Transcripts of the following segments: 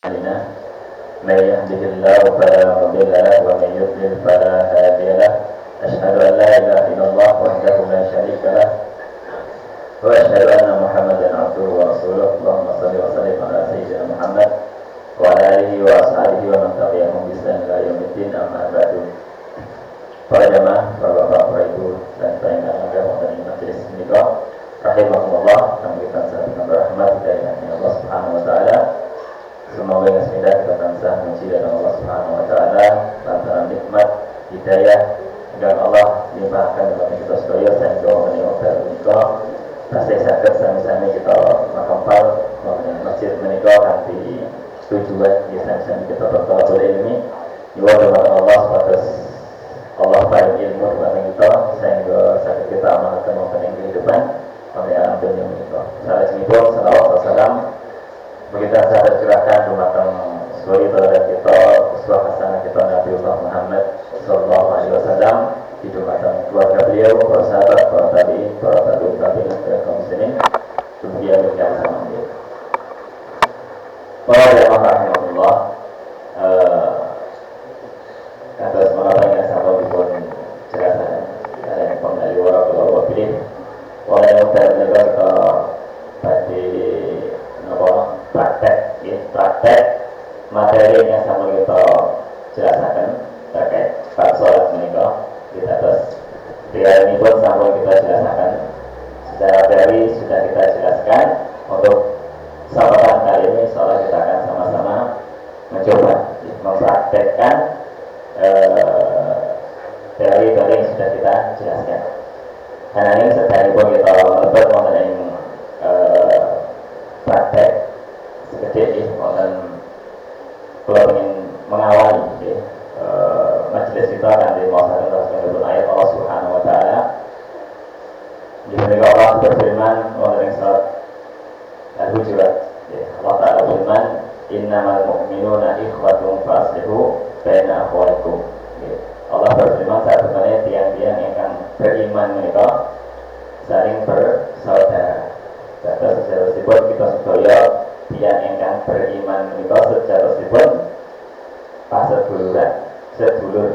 علينا من يهده الله فلا مضل له ومن يضلل فلا هادي له أشهد أن لا إله إلا الله وحده لا شريك له وأشهد أن محمدا عبده ورسوله اللهم صل وسلم على سيدنا محمد وعلى آله وأصحابه ومن تبعهم بإحسان إلى يوم الدين أما بعد. Para jamaah, bapak-bapak, ibu dan saudara yang ada di majelis menika, rahimahumullah, kami tansah berahmat dari Allah Subhanahu wa taala. Semoga yang semoga kita tansah muji dari Allah Subhanahu wa taala lantaran nikmat hidayah agar Allah limpahkan kepada kita sekalian sehingga menikah menika tasih saged sami-sami kita menghafal masjid menika kanthi tujuan sami-sami kita bertolak ilmi nyuwun Allah supados Allah paring ilmu kepada kita sehingga sakit kita amalkan maupun yang kehidupan sampai alam dunia menika. Salawatipun salawat salam begitu saya curahkan dumateng suri saudara kita uswah hasanah kita Nabiullah Muhammad sallallahu alaihi wasallam di dumateng keluarga beliau, para sahabat, para tabi'in, para tabi'in dan kaum muslimin demikian sama dia. Para jamaah rahimahullah, atas mengapa yang sama dipun jelaskan ada pengali orang kalau pilih oleh yang terdengar kita tadi praktek materi yang sama kita jelaskan terkait bab sholat menikah kita terus ini pun sama kita jelaskan secara teori sudah kita jelaskan. Untuk kesempatan kali ini insyaallah kita akan sama-sama mencoba mempraktekkan teori-teori yang sudah kita jelaskan. Karena ini sedang pun kita melihat mengenai praktek sekedar konten kalau ingin mengawali majelis kita akan dimulai dengan ayat Allah Subhanahu wa taala. Di mana Allah berfirman mengenai surat Al-Hujurat, Allah Taala berfirman, "Innamal mu'minuna ikhwatun faslihu baina akhawaykum." Allah berfirman saat sebenarnya tiang-tiang yang akan beriman mereka saling bersaudara. Kata secara sifat kita sedaya tiang yang akan beriman mereka secara sifat sedulur.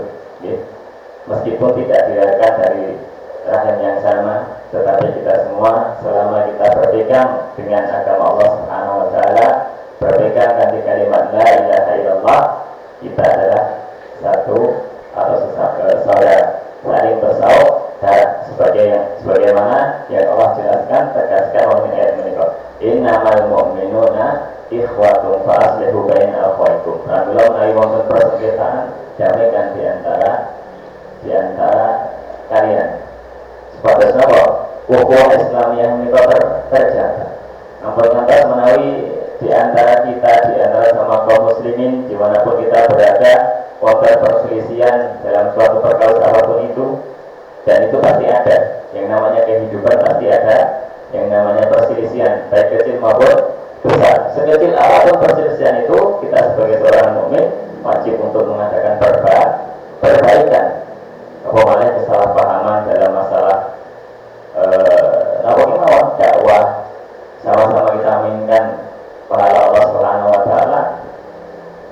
Meskipun tidak dilahirkan dari rahim yang sama, tetapi kita semua selama kita berpegang dengan agama Allah Subhanahu wa taala, berpegang dengan kalimat la ilaha illallah, kita adalah satu atau saudara, saling bersaudara sebagaimana yang Allah jelaskan tegaskan oleh ayat menika. Innamal mu'minuna ikhwatun fa aslihu baina akhawaykum. Apabila menawi wonten persengketaan, damaikan di antara kalian. Sepados napa? Ukhuwah Islamiyah menika terjaga. Ampun lantas menawi di antara kita, di antara sama kaum muslimin dimanapun kita berada, wonten perselisihan dalam suatu perkara apapun itu, dan itu pasti ada. Yang namanya kehidupan pasti ada yang namanya perselisihan, baik kecil maupun besar. Sekecil apapun perselisihan itu, kita sebagai seorang mukmin wajib untuk mengadakan perbaikan. Apalagi kesalahpahaman dalam masalah dakwah, sama-sama kita aminkan pahala Allah Subhanahu wa taala.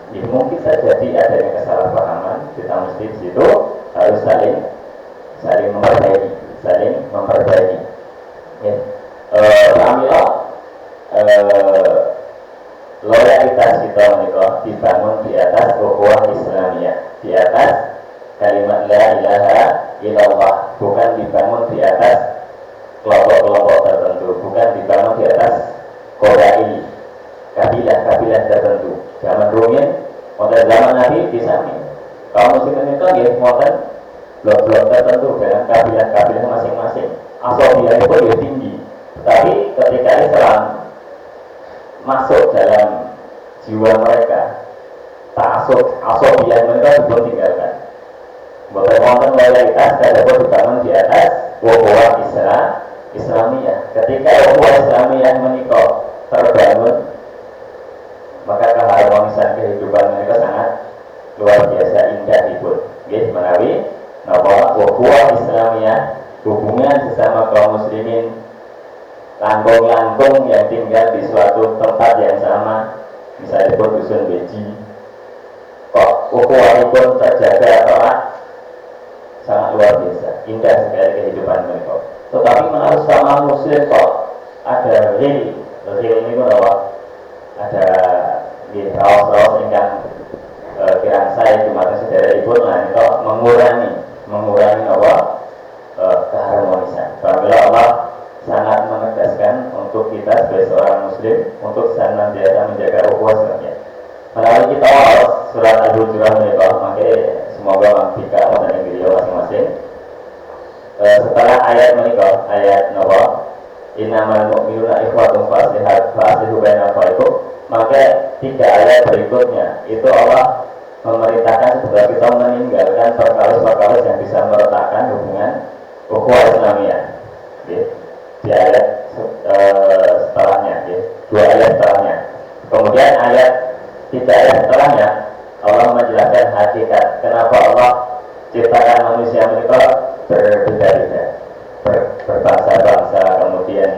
Ya, mungkin saja adanya kesalahpahaman, kita mesti di situ harus saling memperbaiki. Ya. Alhamdulillah, loyalitas kita menikah dibangun di atas ukhuwah Islamiyah, di atas kalimat la ilaha illallah, bukan dibangun di atas kelompok-kelompok tertentu, bukan dibangun di atas qabail, kabilah tertentu. Zaman rumiyin, pada zaman Nabi di samping kaum muslimin itu ya wonten blok-blok tertentu dengan kabilah-kabilah masing-masing. Asobiah itu ya tinggi, tapi ketika Islam masuk dalam jiwa mereka, asobiah mereka belum tinggalkan. Bukan wonten loyalitas dapat dibangun di atas ukhuwah Islamiyah. Ketika ukhuwah Islamiyah menikah terbangun, maka keharmonisan kehidupan mereka sangat luar biasa indah pun. Menawi napa ukhuwah Islamiyah, hubungan sesama kaum muslimin, langkung-langkung yang tinggal di suatu tempat yang sama, Misalnya pun dusun beji, kok ukhuwahipun terjaga erat, sangat luar biasa, indah sekali kehidupan mereka. Tetapi menurut sama muslim kok ada real ini pun apa? Ada di rawas-rawas ingkang kirang saya cuma saudara ibu lah itu mengurangi apa keharmonisan. Apabila Allah sangat menegaskan untuk kita sebagai seorang muslim untuk senantiasa menjaga ukhuwah sebenarnya. Melalui kita surat Al-Hujurat menikah, makanya semoga mengfika dan beliau masing-masing. Setelah ayat menikah, ayat Nawa, innamal mu'minuna ikhwatun fa'aslihu baina akhawaykum, maka 3 ayat berikutnya itu Allah memerintahkan supaya kita meninggalkan perkawis-perkawis yang bisa meretakkan hubungan ukhuwah Islamiyah. Di ayat setelahnya, 2 ayat setelahnya. Kemudian ayat 3 ayat setelahnya Allah menjelaskan hakikat kenapa Allah ciptakan manusia mereka berbeda-beda, berbangsa-bangsa, kemudian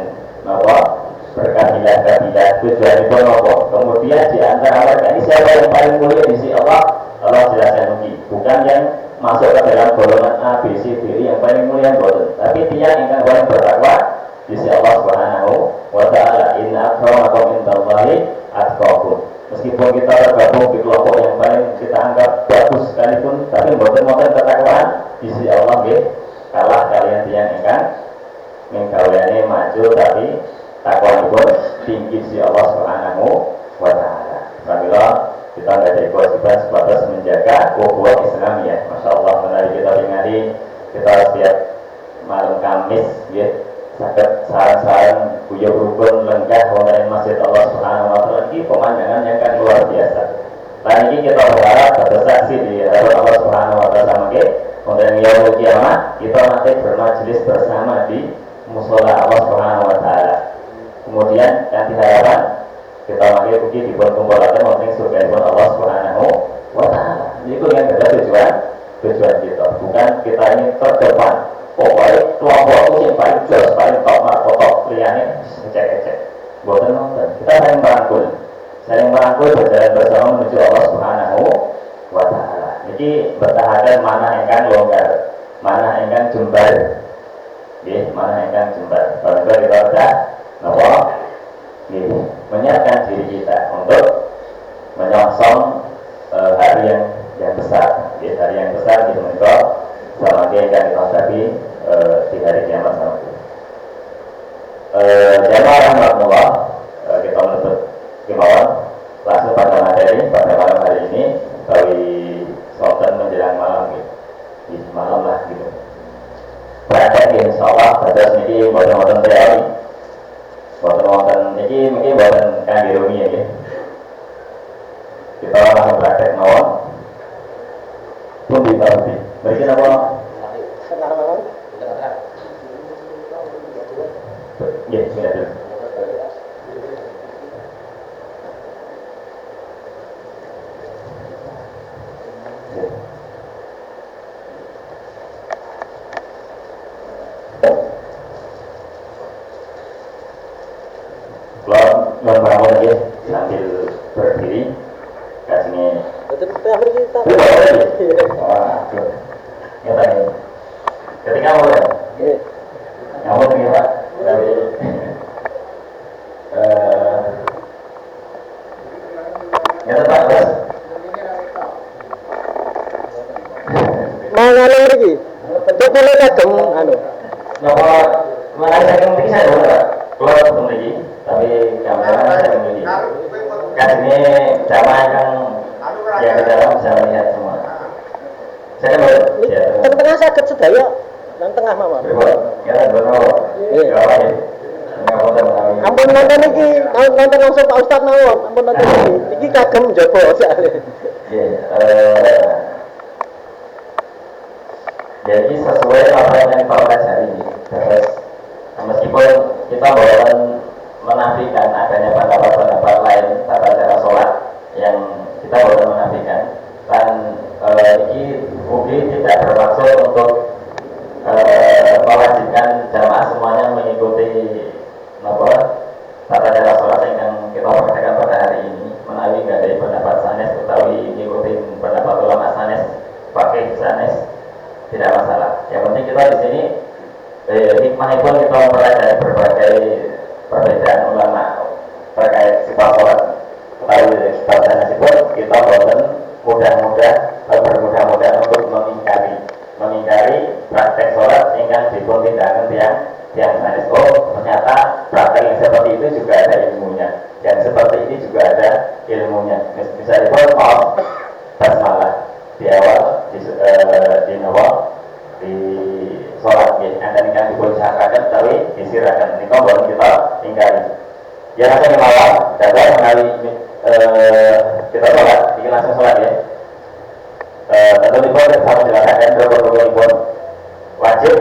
berkabilah-kabilah, tujuan itu apa? Kemudian di antara mereka ini siapa yang paling mulia di sisi Allah? Allah jelaskan lagi, bukan yang masuk ke dalam golongan A, B, C, D yang paling mulia boten, tapi dia yang paling bertakwa di sisi Allah Subhanahu wa Ta'ala. Inna akramakum indallahi atqakum. Meskipun kita tergabung di kelompok yang paling kita anggap bagus sekalipun, tapi boten-boten ketakwaan di sisi Allah nggih kalah kalian yang ingkang menggaweane maju tapi takwanipun tinggi di Allah Subhanahu wa Ta'ala. Apabila kita tidak ada kewajiban sebatas menjaga ukhuwah Islam ya, Masya Allah. Menarik kita ingali kita setiap malam Kamis ya, sakit sarang-sarang buyuk rukun lenggah wonten Masjid Allah Subhanahu wa Ta'ala ini pemandangan yang kan luar biasa. Dan ini kita berharap pada saksi di hadapan Allah Subhanahu wa Ta'ala sama wonten yaumul kiamat kita nanti bermajlis bersama di musola Allah Subhanahu wa Ta'ala. Kemudian yang diharapkan kita lagi pergi di kumpulkan wonten surga pun Allah Subhanahu wa Ta'ala. Itu yang adalah tujuan kita, bukan kita ini terdepan. Pokoknya kelompok itu yang paling jelas, paling top markotok, liane cek-cek. Boten nonton. Kita saling merangkul berjalan bersama menuju Allah Subhanahu wa Ta'ala. Jadi bertahan mana engkang longgar, mana engkang jembar, mana engkang jembar. Kalau kita sudah menyiapkan diri kita untuk menyongsong hari yang besar, hari yang besar di menikah sama dia yang dihadapi di hari kiamat sama dia. Jamaah rahmatullah, kita menutup kemauan langsung pada materi pada malam hari ini dari Sultan menjelang malam di malam lah gitu. Praktek insya Allah pada sini boten teori, boten ini mungkin boten kandilumi ya. Kita langsung praktek mawon pun dibagi. Berikan apa? Ya, sudah dulu. Kalau bangun aja sambil berdiri, kasihnya. Ketika mulai, kamu terlihat dari ya tetap guys. Mana lagi? Coba lihat anu. Napa mana saya mungkin saya boleh keluar belum lagi, tapi kamera saya lagi. Kasihnya jamaah yang di dalam bisa melihat semua. Saya boleh. Tengah-tengah sakit sedaya. Nang tengah mama. Ya, benar. Ampun nonton iki, nonton langsung Pak Ustaz mawon. Ampun nonton iki kagem njaba soalé. Jadi sesuai apa yang kita pelajari, terus meskipun kita boleh menafikan adanya pendapat-pendapat lain tata cara sholat yang kita boleh menafikan, dan ini mungkin tidak bermaksud untuk mewajibkan jamaah semuanya mengikuti tata cara sholat yang kita praktekkan pada hari ini. Menawi dari pendapat sanes utawi ngikutin pendapat ulama sanes, pakai sanes, tidak masalah. Yang penting kita di sini hikmahipun kita mempelajari berbagai perbedaan ulama terkait sifat sholat. Utawi sifat sanesipun kita boten bermudah-mudahan untuk mengingkari praktek sholat ingkang dipun tindakan tiang sanes. Oh, ternyata praktek yang seperti itu juga ada ilmunya, yang seperti ini juga ada ilmunya. Misalnya basmalah di awal di sholat ya, anda ingkang dipun sakaken tapi disirakan ini boleh kita ingkari. Ya nanti malam dapat mengenali kita sholat, bikin langsung sholat ya. Tentu dipun saya menjelaskan rukun-rukun wajib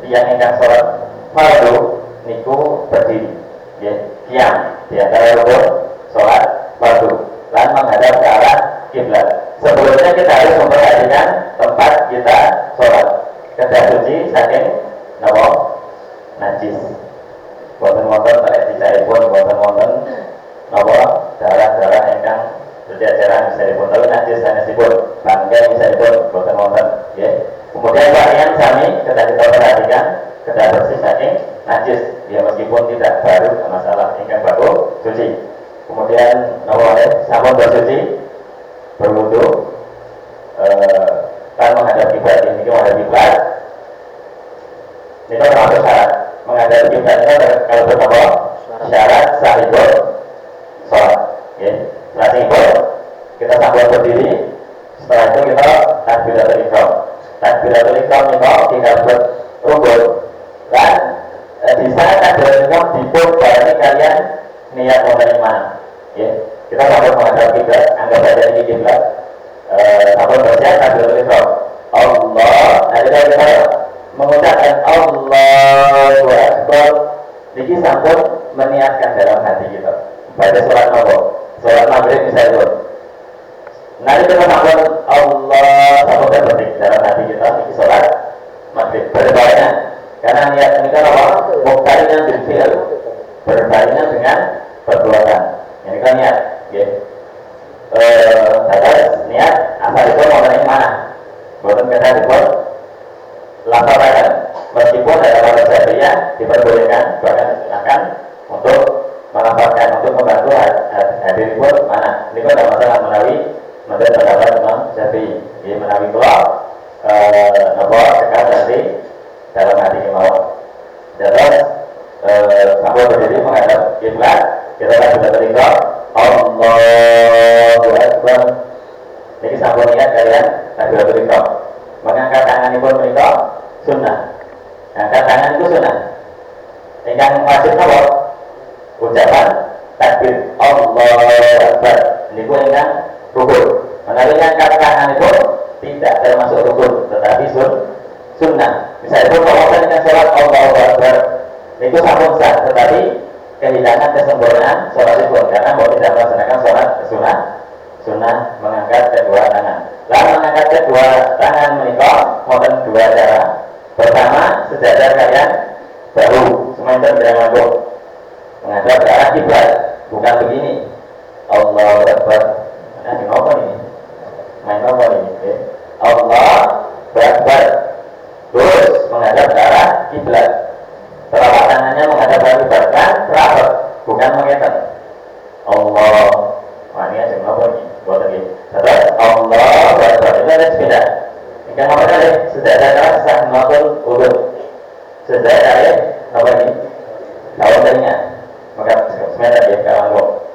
yang ingkang sholat fardu niku berdiri ya, qiyam di antara rukun sholat fardu dan menghadap ke arah kiblat. Sebelumnya kita harus memperhatikan tempat kita sholat, kedah suci saking najis. Wonten-wonten terek dicaipun, wonten-wonten darah-darah ingkang berjajaran misalipun, tapi najis sanesipun, bangkai misalipun, wonten-wonten ya. Kemudian pakaian sami kedah kita perhatikan, kedah bersih saking najis ya, meskipun tidak baru masalah ingkang baku suci. Kemudian sampun bersuci berwudu kan menghadap kiblat, ini menghadap kiblat ini termasuk syarat. Menghadap kiblat kalau berapa syarat sahihul sholat ya. Setelah itu kita sambil berdiri, setelah itu kita takbiratul ihram. Takbiratul ihram itu kita buat rukun dan di saat takbiratul ihram dipun berarti kalian niat menerima ya. Kita sambil menghadap kiblat, anggap saja ini kiblat, sambil bersiap takbiratul ihram Allah. Nah kita mengucapkan Allahu Akbar niki sampun meniatkan dalam hati kita pada sholat maghrib misalnya. Nanti kita sampun Allah sampun berarti dalam hati kita niki sholat maghrib berbarengan, karena niat ini kan apa? Muqtarinan bil fi'l, berbarengan dengan perbuatan. Ini kan niat ya. Niat asal itu mau dari mana? Bukan kita dibuat laksanakan, meskipun ada pada Syafi'iyah diperbolehkan, bahkan silakan untuk melafalkan, untuk membantu hadir pun mana. Ini pun ada masalah menawi menurut pendapat Imam Syafi'i. Jadi menawi keluar dekat nanti dalam hati kemauan. Terus sambil berdiri menghadap kiblat, kita sudah terikat Allahu Akbar. Ini sambil niat kalian sudah terikat. Mengangkat tangan itu menikah sunnah. Angkat tangan itu sunnah. Yang wajib apa? Ucapan takbir Allahu Akbar. Ini pun yang rukun. Menawi angkat tangan itu tidak termasuk rukun, tetapi sunnah. Misalnya pun kalau dengan sholat Allahu Akbar itu sambung sah, tetapi kehilangan kesempurnaan sholat itu karena mau tidak melaksanakan sholat sunnah mengangkat kedua tangan. Lalu mengangkat kedua tangan menikah mohon dua cara. Pertama, sejajar kalian bahu semeter dengan lambung menghadap ke arah kiblat, bukan begini Allahu Akbar. Nah, ini apa ini? Main apa ini? Allah Akbar. Terus menghadap ke arah kiblat. Telapak tangannya menghadap ke kiblat, kan rapat, bukan mengetat. Allah. Wah, ini aja apa ini? Buat lagi. Terus Allah Akbar. Itu ada sepeda. Ikan apa tadi? Sejajar sah melakukan urut. Sejajar apa ini? Lawan darinya. Maka semeter dia ke lambung.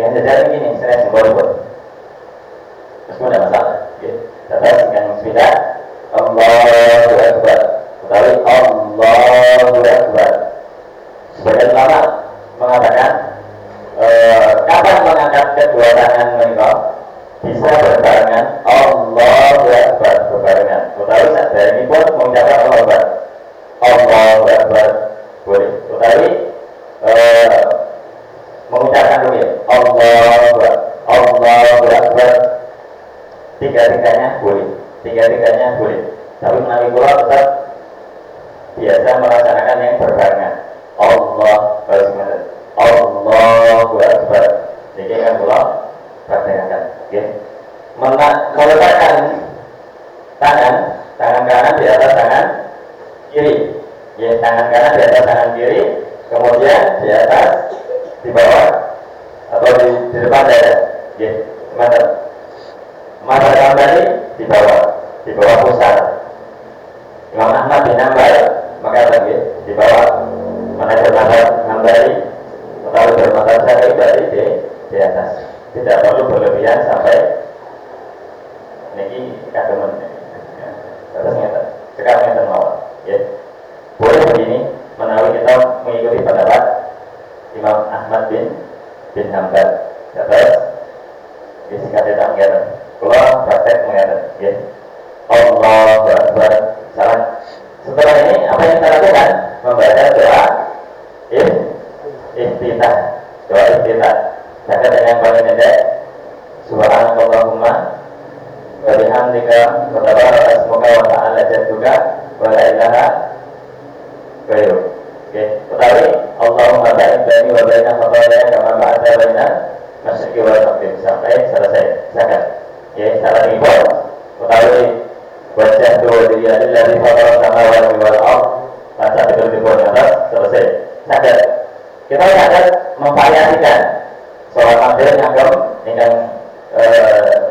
Yang sejajar begini, saya simbol pun. Terus ada masalah. Terus ikan sepeda Allahu Akbar. Tetapi Allahu Akbar. Sebagian ulama mengatakan kapan mengangkat kedua tangan menikah bisa berbarengan Allahu Akbar berbarengan. Tetapi saat dari ini pun mengucapkan Allahu Akbar. Allahu Akbar boleh. Tetapi mengucapkan dulu ya Allahu Akbar tiga-tiganya boleh. Tapi menawi kula tetap biasa melaksanakan yang berbarengan. Allahu Akbar. Jadi kan kula Perdayakan, ya. Meletakkan tangan kanan di atas tangan kiri, ya, tangan kanan di atas tangan kiri, kemudian di atas, di bawah, atau di depan dada, ya, mata kambali di bawah pusar. Imam Ahmad bin Hanbal maka lagi di bawah, manajat mata kambali atau bermata sari berarti di atas. Tidak perlu berlebihan sampai niki kademen. Terus ngeten, sekarang ngeten mawon, ya. Boleh begini menawi kita mengikuti pendapat Imam Ahmad bin Hanbal. Terus disingkat tidak ngeten. Kalau praktek mengatakan, ya, Allahu Akbar, salam. Setelah ini apa yang kita lakukan? Membaca doa iftitah, doa iftitah. Baca dengan paling pendek, Subhanakallahumma wa bihamdika wa tabaraka ismuka wa ta'ala jadduka wa la ilaha ghairuk. Oke, utawi Allahumma ba'id baini wa baina khataayaa kama ba'adta baina masyriqi wal maghrib sampai selesai. Silakan. Ya, salah impor utawi wajah dua dia lillahi fatara samawati wal ardh masa betul-betul atas selesai. Sadar kita sadar memvariasikan sholat maghrib nyagem dengan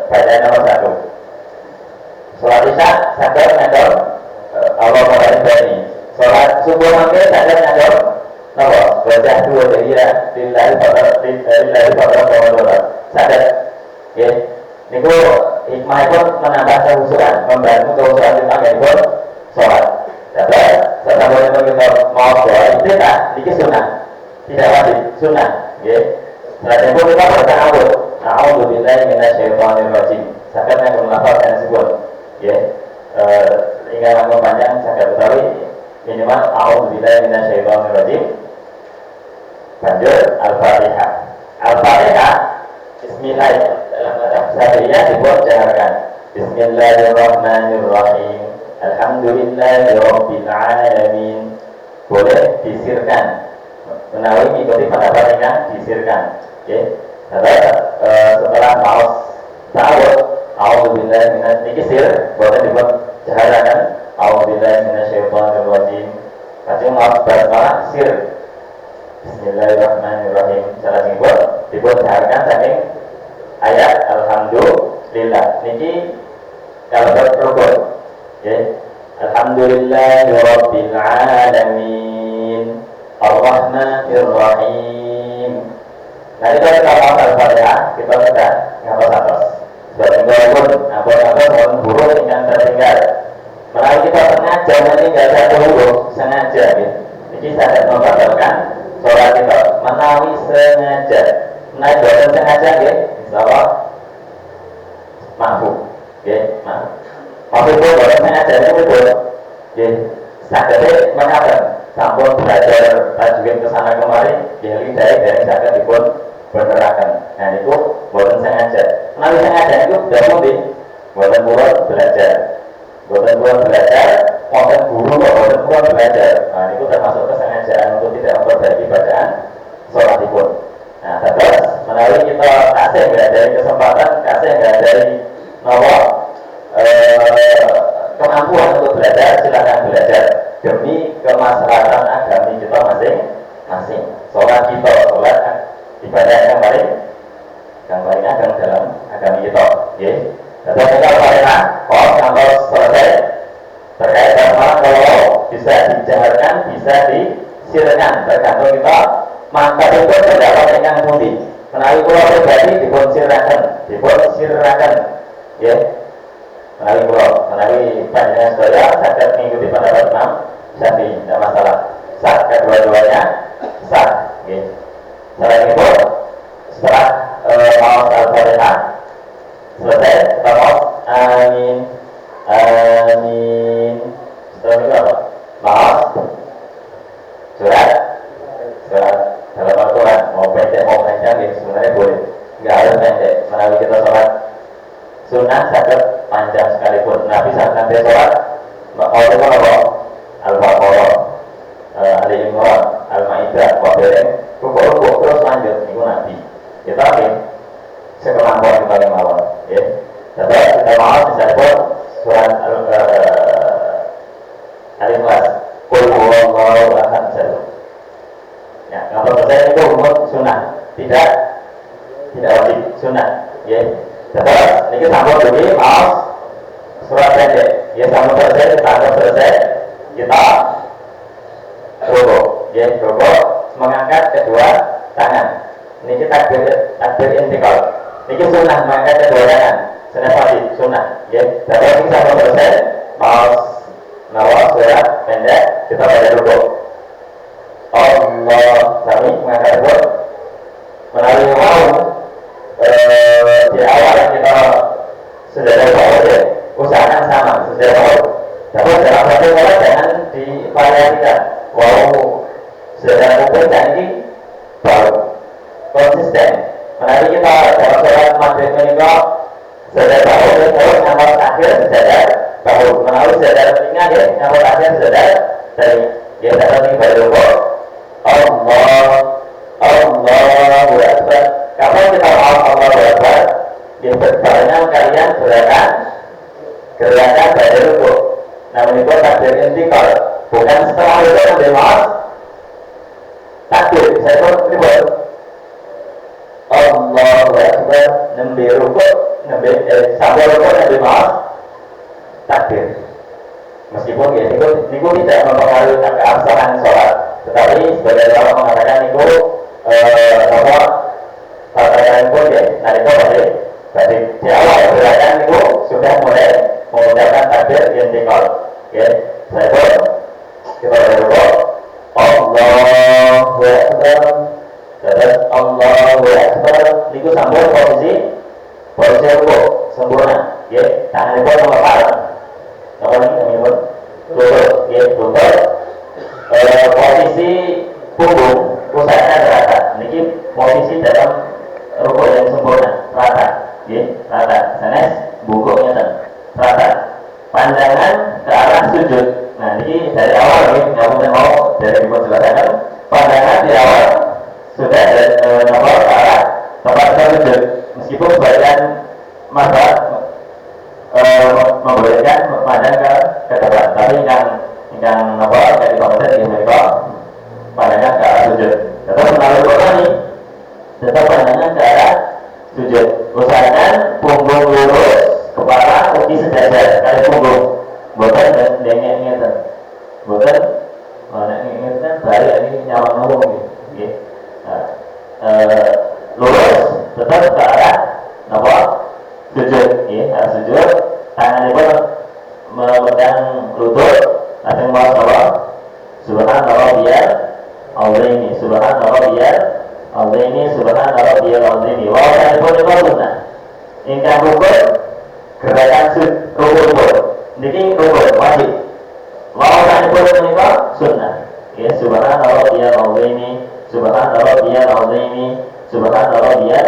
bacaan nomor 1. Sholat isya sadar nyagem Allah Ta'ala ini. Sholat subuh maghrib sadar nyagem nomor wajah dua dia lillahi fatara samawati wal ardh. Sadar, ya. Niku hikmah itu menambah kehusuan, membantu kehusuan kita nggak sholat. Tapi setelah kita mau doa iftitah, ini sunnah, tidak wajib, sunnah. Setelah itu kita bertawud, a'udzubillahi minasyaitonir rajim. Sakit yang melafalkan sebut, hingga lama panjang sakit utawi minimal a'udzubillahi minasyaitonir rajim. Lanjut Al-Fatihah. Al-Fatihah Bismillahirrahmanirrahim. Syafi'iyah dibuat jaharkan. Bismillahirrahmanirrahim. Alhamdulillahirabbil alamin. Boleh disirkan. Menawi mengikuti pendapat yang disirkan. Setelah paus ta'awud, a'udzubillahi minasy boleh dibuat jaharkan. A'udzubillahi minasyaitonirrajim. Kacung maaf basmalah sir. Bismillahirrahmanirrahim. Salah dibuat jaharkan saking ayat alhamdulillah niki kalau berrukun, alhamdulillahirabbil alamin arrahmanirrahim. Nah itu kalau Al-Fatihah kita sudah ngatos-ngatos. Sebab walaupun apa-apa huruf yang tertinggal, melalui kita sengaja meninggal satu huruf sengaja, jadi saya membatalkan sholat kita menawi sengaja. Nah bukan sengaja, insyaallah mampu, mampu. Tapi itu bukan sengaja itu, sadar mengatakan sampun belajar tajwid kesana kemari, dari sadar dipun bernerakan. Nah itu bukan sengaja. Menawi sengaja itu sudah mungkin, bukan belajar, bukan guru, bukan belajar. Nah itu termasuk kesengajaan untuk tidak memperbaiki bacaan sholat dipun. Nah, terus melalui kita kasih nggak dari kesempatan, kasih nggak dari nomor kemampuan untuk belajar, silakan belajar demi kemaslahatan agami kita masing-masing. Sholat kita, sholat ibadah yang paling agam dalam agami kita. Terus kita Al-Fatihah, sampai selesai. Terkait dengan kalau bisa dijaharkan, bisa disirkan, tergantung kita. Maka itu terdapat yang pundi. Menawi pulau pribadi dipun sirakan, menawi panjenengan sedaya saged mengikuti pendapat Imam Syafi'i, tidak masalah. Sah kedua-duanya sah. Selain itu, setelah mau Al-Fatihah selesai, kita amin, amin. Setelah itu apa? Mau surat dalam Al-Quran, mau pendek mau panjang, sebenarnya boleh, nggak harus pendek. Menawi kita sholat sunnah sakit panjang sekalipun. Nabi saat nanti sholat mau itu apa? Al-Baqarah, Ali Imran, Al-Maidah, Wabereng, rukuk terus lanjut. Itu Nabi. Kita sekemampuan mawon ya. Terus kita mau disebut surat Al-Ikhlas. Qul huwallahu ahad. Ya, kalau selesai itu umum sunnah, tidak wajib sunnah ya. Terus ini sambung begini mau surat pendek ya, sambung selesai kita rukuk ya, rukuk mengangkat kedua tangan. Ini takbir intikal. Ini sunnah mengangkat kedua tangan. Sunnah wajib sunnah ya. Terus ini sambung selesai mau nawas surat pendek kita pada rukuk. Allah kami mengangkat rukuk melalui mau di awal kita sudah tahu ya, usahakan sama sudah tahu. Tapi dalam satu kali jangan divariasikan. Wow, sudah kumpulkan ini baru konsisten. Menarik kita dalam sholat maghrib menikah sudah tahu, terus nomor akhir sudah tahu. Menarik sudah ingat ya, nomor akhir sudah dari ya dalam ini baru Allahu Akbar. Kapan kita Allahu Akbar? Di berbarengan kalian gerakan pada rukuk. Namun itu takbir intikal, bukan setelah itu ambil maaf. Takbir, saya pun ribut. Allahu Akbar, nembe rukuk, sambil rukuk ambil maaf. Takbir. Meskipun ya, itu tidak mempengaruhi keabsahan sholat, tetapi sebagai orang mengatakan itu bahwa katakan pun ya, nanti dari di awal gerakan itu sudah mulai mengucapkan takbir intikal. Ya, saya pun kita berdoa Allahu Akbar, terus Allahu Akbar. Itu sambung posisi rukuk sempurna. Ya, tangan itu melepas. Apa ini pun lutut, ya lutut. Posisi punggung usahakan rata. Ini posisi dalam rukuk yang sempurna, rata. Ya, rata. Sanes bungkuknya rata. Pandangan ke arah sujud. Nah, ini dari awal ini nggak mau dari penjelasan. Pandangan di awal sudah nomor ke arah tempat sujud. Meskipun sebagian mazhab membolehkan pandang ke depan, tapi yang nomor dari komentar di mereka pandangan ke arah sujud. Tetap melalui Quran ini, tetap pandangan ke arah sujud. Usahakan punggung lurus, kepala kaki sejajar kali punggung. Bukan dengek-dengek, bukan dengek kan balik ini nyawang-nyawang gitu. Lurus, tetap ke arah nomor sujud, ya, arah sujud. Tangan itu memegang lutut, nanti mau bawah. Subhanallah biar Al-Zaini, Subhanallah biar Al-Zaini, Subhanallah biar Al-Zaini. Wawah itu sunnah. Ingkang rukun gerakan rukun. Niki rukun wajib. Wawah itu sunnah. Ya, Subhanallah biar Al-Zaini, Subhanallah biar Al-Zaini, Subhanallah biar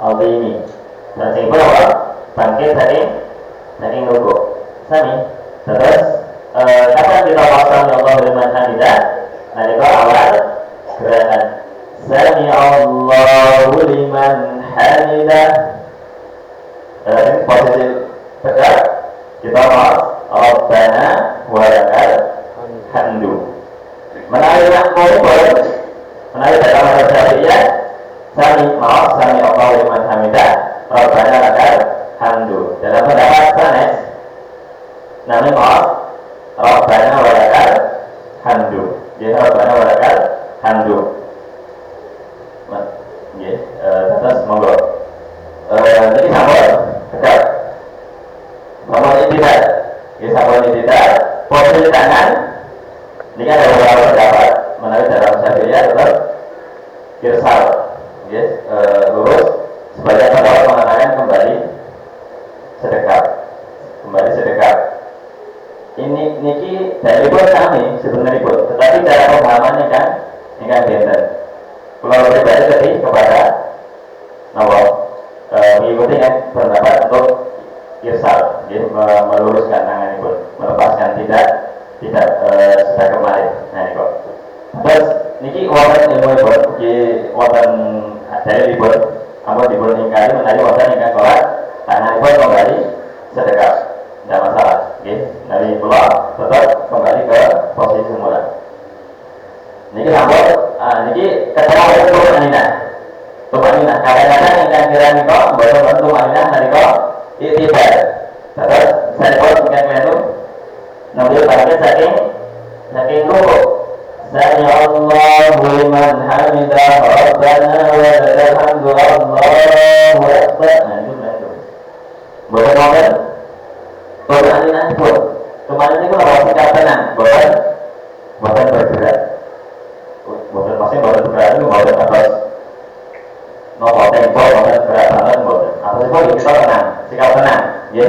Al-Zaini. Dan sing bawah bangkit dari rukuk. Sami. Terus kapan kita pasang Allah liman hamidah? Nalika awal gerakan Sami Allahu liman hamidah. Posisi tegak kita mau Rabbana wa lakal hamdu. Menarik rangkul boleh. Menarik dalam bahasa Arabia. Sami Allahu liman hamidah. Rabbana lakal hamdu. Dalam pendapat sanes nami Rabbana wa lakal hamdu. Jadi Rabbana wa lakal hamdu. Ya, terus monggo. Ini sambal tegak. Sambal ini tidak. Ya, sambal ini tidak. Posisi tangan. Ini kan ada beberapa pendapat. Menarik dalam Syafi'iyah tetap kirsal. Ya, lurus. Sebagian pendapat mengatakan kembali sedekap. Ini niki dari pun kami sebenarnya pun, tetapi cara pemahamannya kan ini kan beda. Kalau pribadi tadi kepada mengikuti kan pendapat untuk irsal, jadi meluruskan tangan ini pun, melepaskan tidak sudah kemarin. Nah ini kok. Terus niki wonten ilmu pun, wonten dari libur, ampun libur ingkari menawi wonten ingkang sholat tentu mainan nalika iktidal. Terus saya pun punya keliru nabi pakai saking ruku. Sami Allahu liman hamidah Rabbana wa lakal hamdu Allahu akbar. Nah itu benar. Boleh ngomong? Boleh alinan pun. Kemarin itu kalau sikap tenang, boleh bergerak. Boleh pasti boleh bergerak itu boleh atas. Nopo tempo boleh bergerak banget boleh. Apa sih boleh kita tenang, sikap tenang, ya.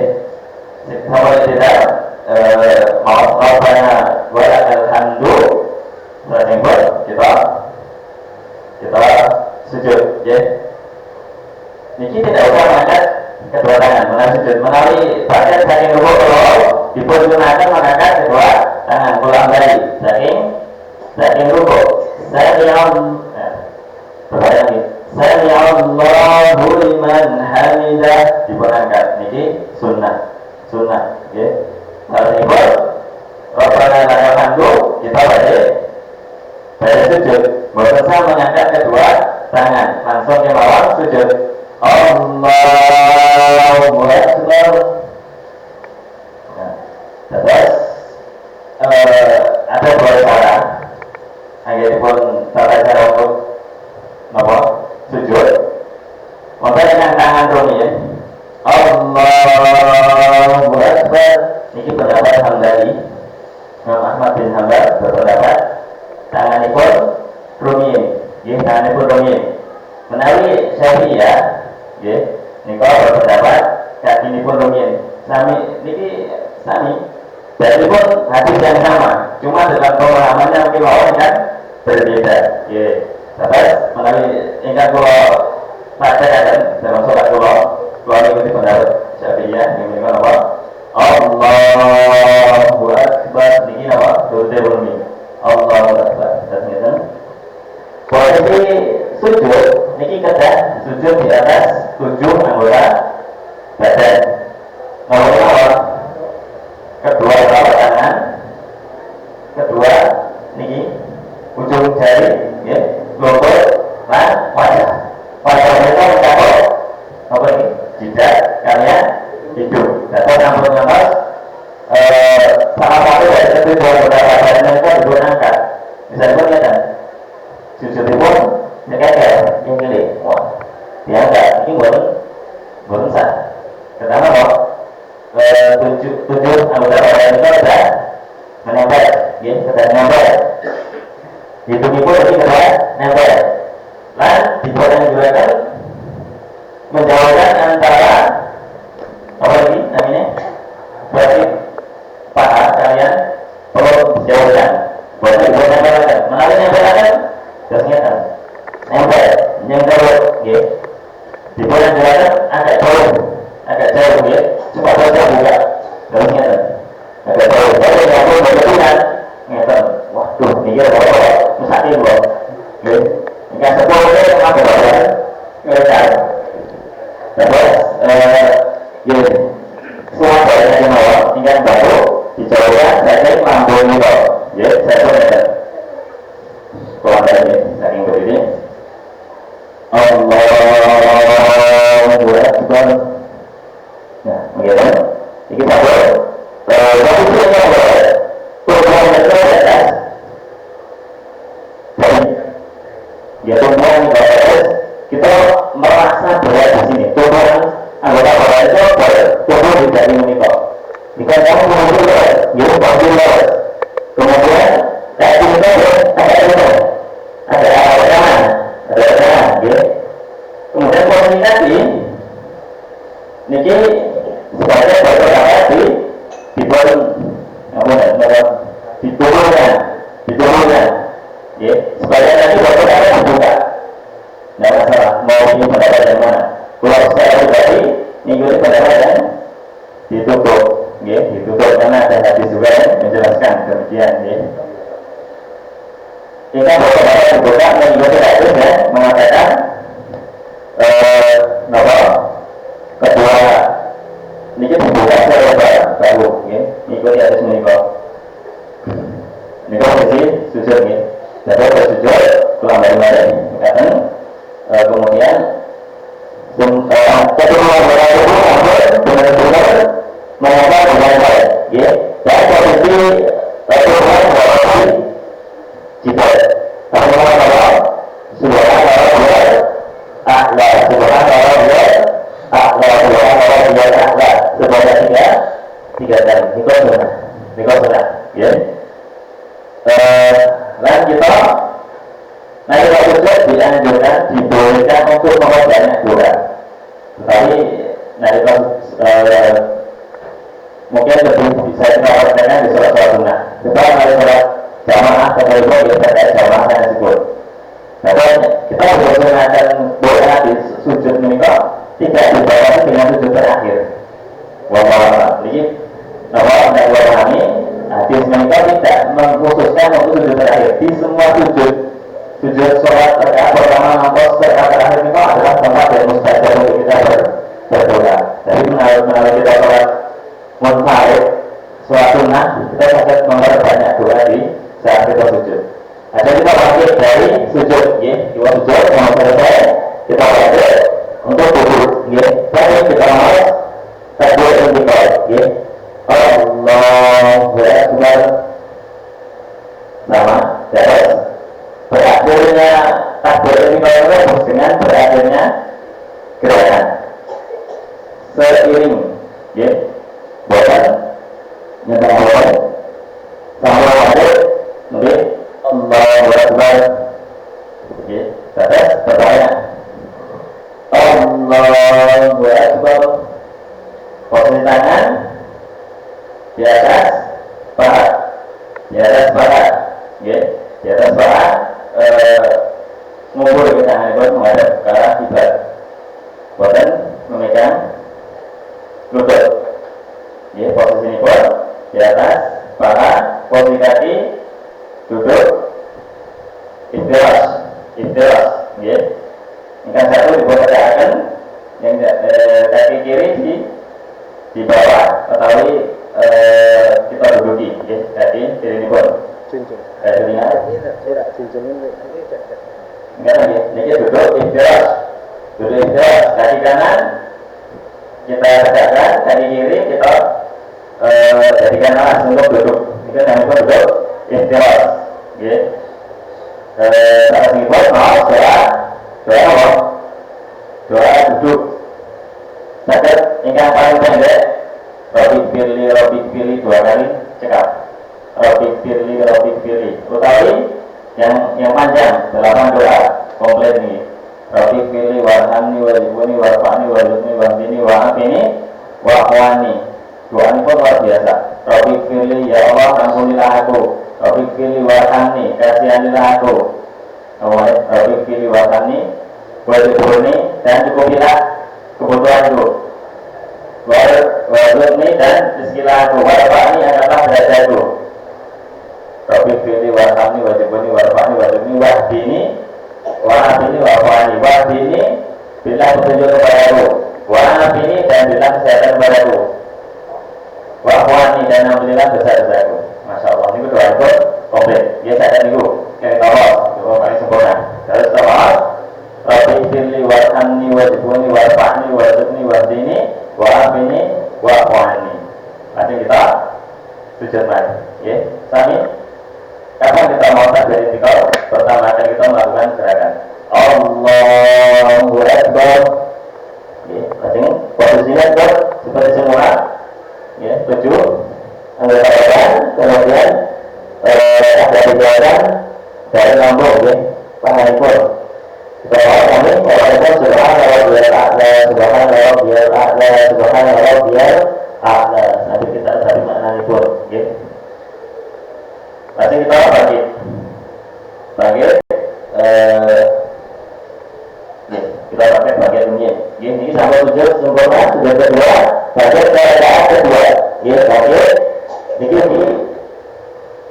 Sama tidak mau Rabbana wa lakal hamdu. Bertempo kita sujud, ya. Niki tidak usah mengangkat kedua tangan, menarik sujud, menarik badan saking ruku kalau dipergunakan mengangkat kedua tangan pulang dari saking ruku. Sami Allahu liman hamidah diperangkat. Niki sunnah, ya. Kalau ini Rabbana lakal hamdu kita pada sujud, berusaha mengangkat kedua tangan, langsung ke bawah sujud. Allahu Akbar. Nah, terus ada dua cara. Agar pun cara untuk apa? Sujud. Maka dengan tangan rumit. Allahu Akbar. Ini pendapat Hambali. Imam Ahmad bin Hanbal berpendapat tangan pun rumit. Ya, tangan pun rumit. Menawi Syafi'iyah, ya, niko berpendapat kaki ini pun rumit. Sami. Dan pun hadis yang sama, cuma dalam pemahamannya mungkin lawan kan berbeda. Ya, terus menawi ingat kalau pelajaran dalam sholat kalau ikuti pendapat Syafi'iyah, ini apa? Allahu Akbar. Ini apa? Dua rumit. Allahu Akbar. Ternyata posisi sujud niki kedah sujud di atas 7 anggota badan. Nomor kedua telapak tangan, kedua niki ujung jari, ya, lutut, lan wajah. Wajah itu mencakup apa ini? Jidat kalian hidung. Dapat sampun ngantos salah satu dari kedua anggota badan mereka diangkat. Misalnya ya kan sujud itu nyekek yang pilih, wah diangkat ini belum sah. Pertama kok 7 anggota badan itu sudah menempel, ya, sudah nempel. Hitung itu jadi sudah nempel. Lan dibuat yang digunakan menjauhkan antara apa ini namanya? Berarti paha kalian perlu dijauhkan. Berarti dibuat nempelkan. Menawi nempelkan ternyata nempel, yang jauh, ya. Dibuat yang digunakan agak jauh, ya. Supaya saya buka, terusnya agak jauh. Jadi yang pun berketunan, ngetan. Waduh, ini ada apa? Musakin loh, ya. Yang sepuluhnya apa ya? Ngetan. Terus, ya, semua saya yang mau tinggal baru dijauhkan. Saya mampu ini loh, ya. Saya pun ada. Kalau ada ini, saking berdiri. Allahu Akbar. Nah, begitu. Ini satu. Posisi yang boleh. Tumpang itu atas. Ya tumpang di atas. Kita merasa berat di sini. Tumpang anggota badan itu boleh. Tumpang tidak menikah. Jika kamu menunjukkan, ya tumpang. Kemudian kaki itu ada tangan, ya. Kemudian posisi kaki niki sebagai berpendapat diturunkan, ya. Sebagai kaki berpendapat dibuka. Tidak masalah. Mau ini pendapat yang mana? Kalau saya pribadi mengikuti pendapat yang ditutup, ya, ditutup karena ada hadis juga yang menjelaskan demikian, ya. Kita berpendapat dibuka mengikuti hadis ya, mengatakan kedua ini dibuka secara baru, ya, mengikuti hadis menikah. Ini posisi sujud, ya. Jadi bersujud pulang dari mana? Kemudian kedua subhanallah biyal a'la sebanyak tiga kali. Niko sunnah, ya. Dan kita nanti kalau sujud dianjurkan, dibolehkan untuk memperbanyak doa. Tetapi nanti kalau mungkin lebih bisa kita lakukan di sholat sunnah. Kita mari sholat jamaah sampai itu kita tidak jamaah dan sebut. Nah, kita menggunakan doa di sujud menikah tidak dibawa dengan sujud terakhir. Wallahu ini bahwa anda memahami hadis menikah tidak mengkhususkan untuk sujud terakhir. Di semua sujud sholat rakaat pertama atau rakaat terakhir itu adalah tempat yang mustajab untuk kita berdoa. Jadi menaruh kita sholat munfarid, sholat sunnah, kita sangat memperbanyak doa di saat kita sujud. Ada kita bangkit dari sujud, ya, kita sujud mau selesai, kita bangkit untuk duduk, ya. Tapi kita mau takbir intikal, ya. Allahu Akbar, sama, terus berakhirnya takbir intikal dengan berakhirnya gerakan seiring, ya. Bukan nyatakan sama ada mungkin Allahu Akbar, ya, terus bertanya Allahu Akbar, posisi tangan di atas paha, di atas paha, ya, di atas paha, ngumpul ke tangan itu menghadap ke arah kiblat, bukan memegang lutut. Ya, posisi ini pun di atas paha, posisi kaki duduk istiras, ya. Yang satu dibuat tegakkan, yang kaki kiri di bawah, atau kita duduki, ya. Kaki kiri ini pun. Kaki ringan. Enggak lagi, ini duduk istiras, kaki kanan kita tegakkan, kaki kiri kita jadikan alas untuk duduk. Itu namanya duduk istirahat, ya. Saat ini pun doa duduk. Sakit yang paling pendek, Robik Firli 2 kali cekap. Robik Firli. Utawi yang panjang 8 doa komplit ini. Robik Firli warhamni wajibuni warfa'ni wajibni wahdini wa'afini wa'wani. Doa ini pun luar biasa. Robik Firli, ya Allah ampunilah aku. Robik Firli warhamni, kasihanilah aku. Robik Firli warhamni wajibuni, dan cukupilah kebutuhanku. Wajibni dan rezekilah aku. Warfa'ni adalah derajatku. Robik Firli warhamni wajibuni warfa'ni wajibni wahdini wa'afini wa'wani. Wahdini bila petunjuk kepadaku, wa'afini dan bila kesehatan kepadaku, wa'wani dan alhamdulillah dosa-dosaku. Masya Allah, ini doa itu komplit. Dia sadar itu yang tawaf, doa paling sempurna. Terus tawaf, Rabbi firli warhamni wajibuni warfa'ni wajibni wahdini wa'afini wa'wani. Nanti kita sujud lagi, ya. Sami, kapan kita mau takbir intikal? Pertama kali kita melakukan gerakan Allahu Akbar, ya. Posisinya itu seperti semula, ya, 7 anggota badan, kemudian ada di belakang dari lambung, ya, paha pun. Bahwa kami melakukan subhanallah biyal a'la, subhanallah biyal a'la. Nanti kita cari maknanya pun, ya. Nanti kita bangkit, ya, kita pakai bagian ini, ya. Ini sampai sujud sempurna, sujud kedua, bagian ke rakaat kedua, ya, bangkit. Ini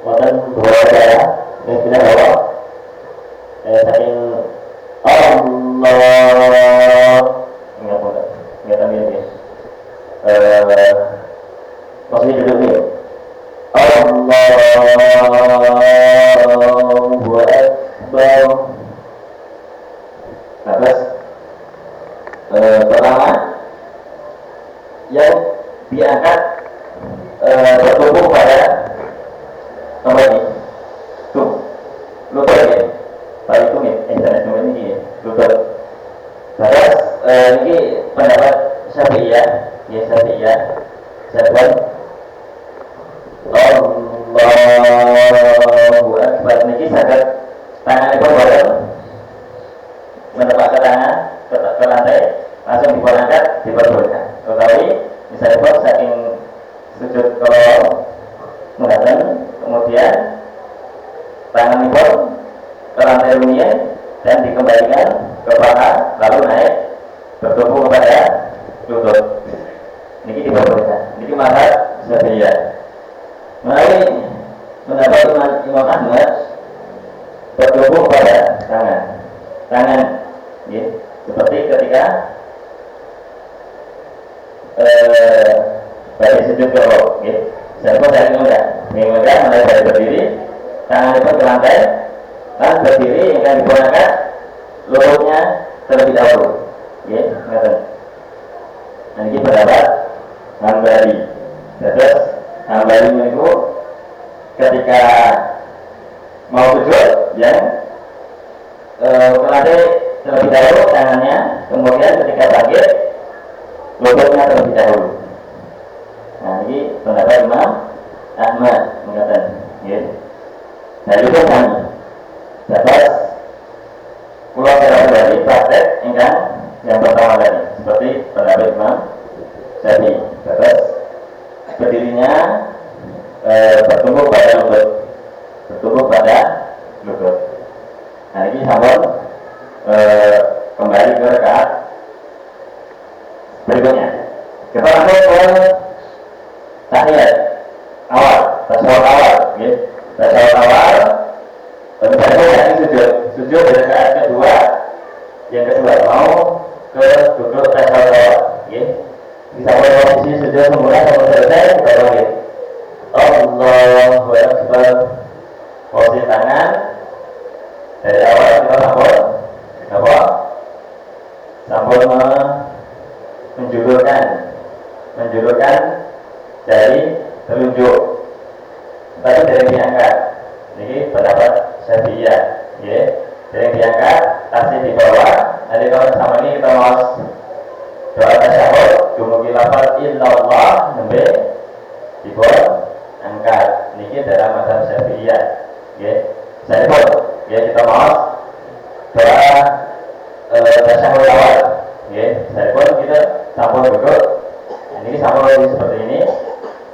wonten dua cara, yang tidak bawa, saking Allah, ingat ini, posisi duduk ini, Allahu Akbar. Nah, terus pertama yang diangkat bertumbuh pada apa ini? Lutut, ya. Paling tumit, jenis tumit ini, ya. Lutut. Terus ini pendapat Syafi'i Syafi'iyah, ya Syafi'iyah. Syahwan Allahu Akbar niki saged tanganipun boten menepak ke tangan ke lantai langsung diangkat diperbolehkan. Tetapi misalnya saking sujud kalau mengaten kemudian tanganipun ke lantai dunia dan dikembalikan ke paha lalu naik bertumpu kepada lutut. Niki diperbolehkan. Niki mazhab Syafi'iyah. Melalui pendapat Imam Ahmad bertumpu pada tangan, ya, seperti ketika pada sujud kalau, ya, saya pun dari mengejar mulai dari berdiri, tangan itu ke lantai, dan berdiri yang akan digunakan lututnya terlebih dahulu, ya, ngerti. Nah ini pendapat Hambali. Terus Hambali itu ketika mau sujud, ya, ke lantai terlebih dahulu tangannya, kemudian ketika bangkit lututnya terlebih dahulu. Nah ini pendapat Imam Ahmad mengatakan, ya. Nah itu kami dapat pulau dari praktek yang pertama tadi, seperti pendapat Imam Syafi'i. Dapat berdirinya bertumbuh pada lutut. Nah ini sahabat kembali ke rakaat berikutnya. Kita langsung ke tahiyat awal, tasawuf awal, ya. Tasawuf awal, misalnya sujud dari rakaat kedua, yang kedua mau ke duduk tasawuf awal, ya. Bisa posisi sujud semula sampai selesai, baru lagi. Allahu Akbar. Posisi tangan dari awal kita sambung menjulurkan dari telunjuk, tapi dari diangkat. Ini pendapat Syafi'iyah, ya. Dari diangkat, tasnya di bawah. Nanti kalau sama ini kita mau doa tasyahud, dumugi lafaz illallah nembe di bawah angkat. Ini dalam mazhab Syafi'iyah, ya. Saya pun, ya, kita mau doa tasyahud awal, ya. Saya pun kita sambung duduk. Ini sambung lagi seperti ini.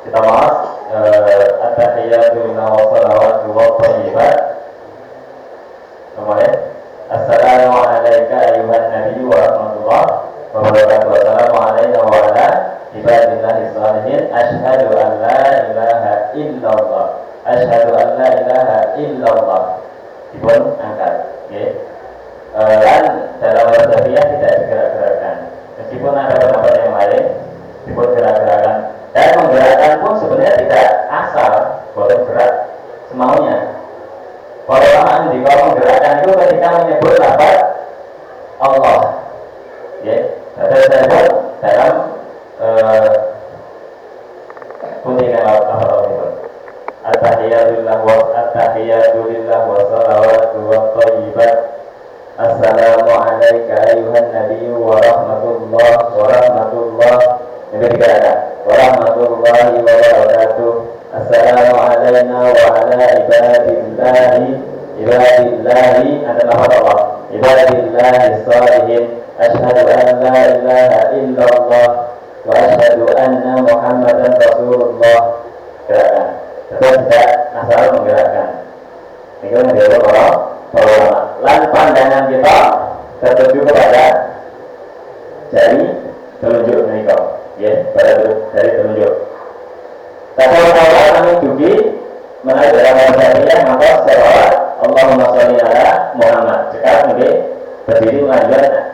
Kita mau at-tahiyatu lillahi wa salawatu wa thayyibat. Kemudian assalamu alayka ayuhan nabiyyu wa rahmatullah wa barakatuh. Wassalamu alayna wa ala ibadillahi shalihin. Asyhadu an la ilaha illallah. Asyhadu an la ilaha illallah. Dipun angkat, ya. Dan dalam Syafi'iyah tidak digerak-gerakkan. Meskipun ada pendapat yang lain, dipun gerak-gerakkan. Dan menggerakkan pun sebenarnya tidak asal, boleh gerak semaunya. Para ulama di kalau menggerakkan itu ketika menyebut lafaz Allah, ya. Saya pun dalam kunjungan lafaz itu. At-tahiyatu lillah wa salawatu wa thayyibat. Assalamu alayka ayuhan nabiyyu wa rahmatullah. Ini dikatakan wa rahmatullahi wa barakatuh. Assalamu alayna wa ala ibadillahi adalah Allah. Ibadillahi shalihin. Asyhadu an la ilaha illallah wa asyhadu anna Muhammadan Rasulullah. Gerakan. Tetap tidak asal menggerakkan. Ini menjadi para ulama. Lan pandangan kita tertuju kepada jari telunjuk mereka, ya, pada jari telunjuk. Tasawuf awal kami dugi menarik dalam Al-Fatihah maka selawat Allahumma sholli ala Muhammad. Sekarang berdiri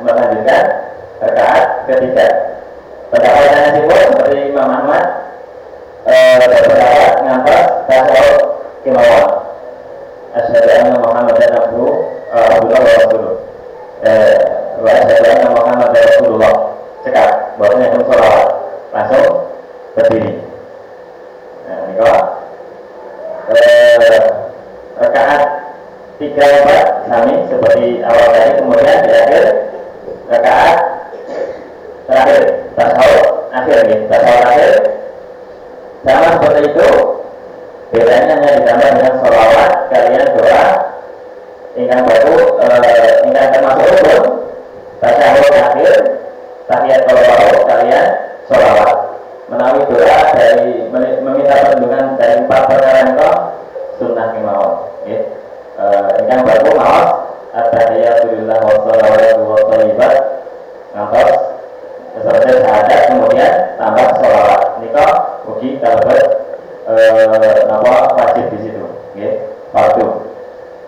melanjutkan rakaat ketiga. Pendapatnya simpul seperti Imam Ahmad berpendapat ngantos tasawuf kimawah. Asyhadu anna Muhammadan Abdullah wa Rasuluh. Wa asyhadu anna Muhammadan Rasulullah. Sekarang bahwasanya itu selawat langsung berdiri. Nah, ini kalau rakaat 3-4 sami seperti awal tadi, kemudian di akhir rakaat terakhir tasawuf Sama seperti itu, bedanya hanya ditambah dengan sholawat kalian doa ingkang baru ingkang termasuk rukun tasyahud akhir tahiyat kalau kalian sholawat menawi doa dari meminta perlindungan dari 4 perkara itu sunnah kemauan ingkang baru maaf at-tahiyatulillah wa sholawatu wa thayyibat ngantos selesai syahadat kemudian tambah sholawat nikah ugi kalebet wajib di situ fardu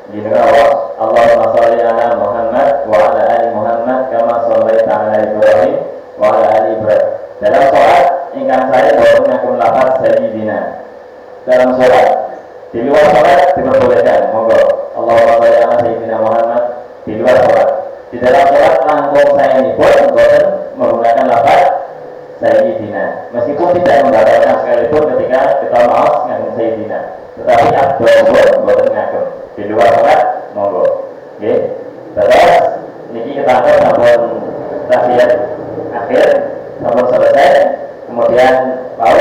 gini Allahumma sholli ala Muhammad wa ala ali Muhammad kama shallaita ala Ibrahim wa ala ali Ibrahim. Dalam sholat ingkang saya baru mengaku lafaz sayyidina dalam sholat. Di luar sholat diperbolehkan monggo Allahumma sholli ala sayyidina Muhammad di luar sholat. Di dalam sholat langsung saya ini pun bosan menggunakan lafaz sayyidina meskipun tidak membatalkan sekalipun ketika kita mau ngagem sayyidina, tetapi abdul bosan ngagem di luar sholat monggo. Terus niki kita sampun tahiyat akhir sampun selesai, kemudian mau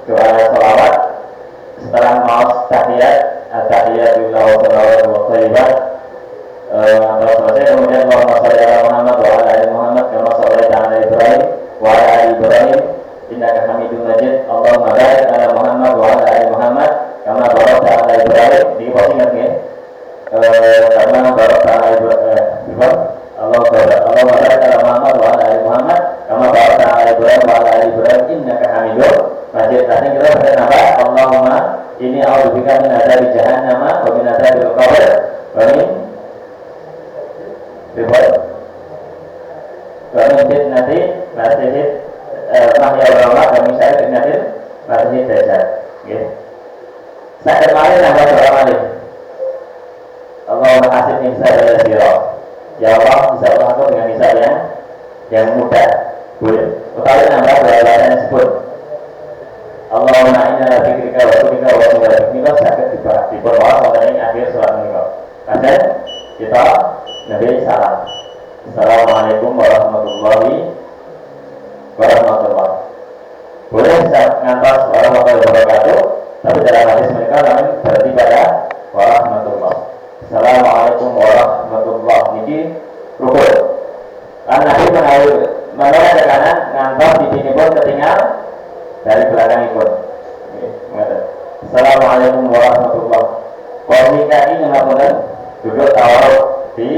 doa sholawat setelah mau tahiyat at-tahiyatulillah wa sholawatu wa thayyibat atau selesai kemudian Allahumma sholli ala Muhammad wa ala ali Muhammad kama shallaita ala Ibrahim wa ala ali Ibrahim innaka Hamidum Majid. Allahumma barik ala Muhammad wa ala ali Muhammad kama barakta ala Ibrahim. Niki pasti ingat nggih. Karena barakta ala Ibrahim Allahumma barik ala Muhammad wa ala ali Muhammad kama barakta ala Ibrahim wa ala ali Ibrahim innaka Hamidum Majid. Tadi kita baca nama Allahumma ini a'udzubika min adzabi jahannam wa min adzabil qabr wa min fitnati masihid mahya wa mamat wa min syarri fitnatil masihid dajjal. Saya kemarin nambah doa malih. Allahumma hasib insya yasira. Ya Allah, bisa Allah aku dengan hisab yang mudah. Boleh. Utawi nambah doa yang disebut Allahumma inna la fikrika wa syukrika wa syukrika ini sakit diperbawa pada ini akhir surat ini. Kemudian kita Nabi salam. Assalamualaikum warahmatullahi wabarakatuh. Boleh ngantos warahmatullahi wabarakatuh, tapi dalam hadis mereka kami berarti pada warahmatullahi. Assalamualaikum warahmatullahi. Ini rukun. Karena Nabi menolak ke kanan ngantos di sini pun ketinggal dari belakang ikut. Assalamualaikum warahmatullahi. Komunikasi yang ngapunten duduk tawaruk di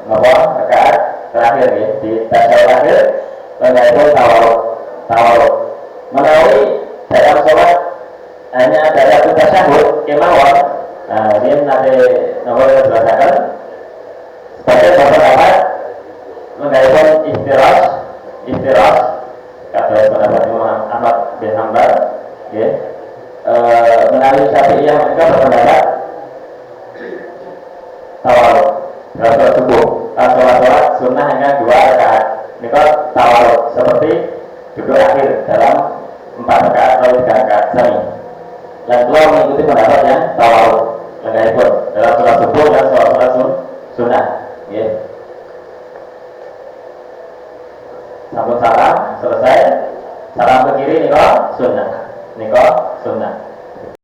rakaat terakhir di tasyahud akhir mengenai tawaruk melalui dalam sholat hanya ada satu tasyahud kemauan. Ini nanti nomor yang dijelaskan sebagai beberapa mengenai istirahat kata pendapat Imam Ahmad bin Hanbal melalui Syafi'iyah mereka berpendapat tawaruk dalam sholat subuh. Sholat sunnah hanya 2 rakaat. Ini tawaruk seperti duduk akhir dalam 4 rakaat atau 3 rakaat sami. Yang kedua mengikuti pendapat yang tawaruk pun dalam sholat subuh dan sholat sunnah. Sampun salam selesai. Salam ke kiri niko sunnah.